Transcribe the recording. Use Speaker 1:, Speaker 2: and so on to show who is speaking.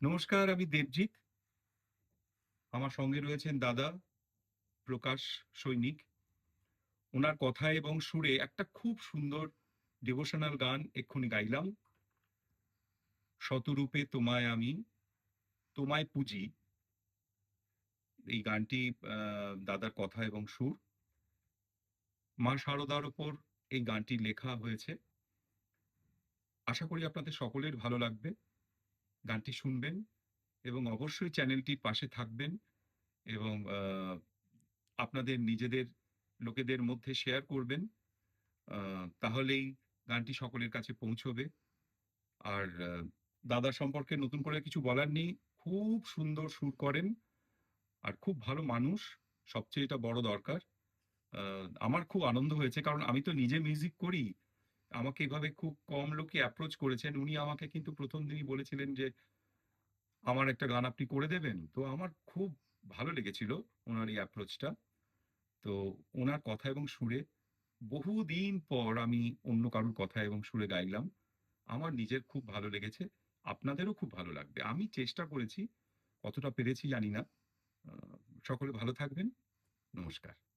Speaker 1: নমস্কার, আমি দেবজিৎ। আমার সঙ্গে রয়েছেন দাদা প্রকাশ সৈনিক। উনার কথায় এবং সুরে একটা খুব সুন্দর ডিভোশনাল গান এক্ষুনি গাইলাম। শতরূপে তোমায় আমি, তোমায় পুজি। এই গানটি দাদার কথা এবং সুর। মা শারদার ওপর এই গানটি লেখা হয়েছে। আশা করি আপনাদের সকলের ভালো লাগবে। গানটি শুনবেন এবং অবশ্যই চ্যানেলটির পাশে থাকবেন এবং আপনাদের নিজেদের লোকেদের মধ্যে শেয়ার করবেন। তাহলেই গানটি সকলের কাছে পৌঁছবে। আর দাদা সম্পর্কে নতুন করে কিছু বলার নেই। খুব সুন্দর সুর করেন আর খুব ভালো মানুষ। সবচেয়ে এটা বড় দরকার। আমার খুব আনন্দ হয়েছে কারণ আমি তো নিজে মিউজিক করি। আমাকে এভাবে খুব কম লোকই অ্যাপ্রোচ করেছেন। উনি আমাকে কিন্তু ১ম দিনই বলেছিলেন যে, "আমার একটা গান আপনি করে দেবেন?" তো আমার খুব ভালো লেগেছিল উনার এই অ্যাপ্রোচটা। তো উনার কথা এবং সুরে বহুদিন পর আমি অন্য কারোর কথা এবং সুরে গাইলাম। আমার নিজের খুব ভালো লেগেছে। আপনাদেরও খুব ভালো লাগবে। আমি চেষ্টা করেছি। কতটা পেরেছি জানি না। আ সকলে ভালো থাকবেন। নমস্কার।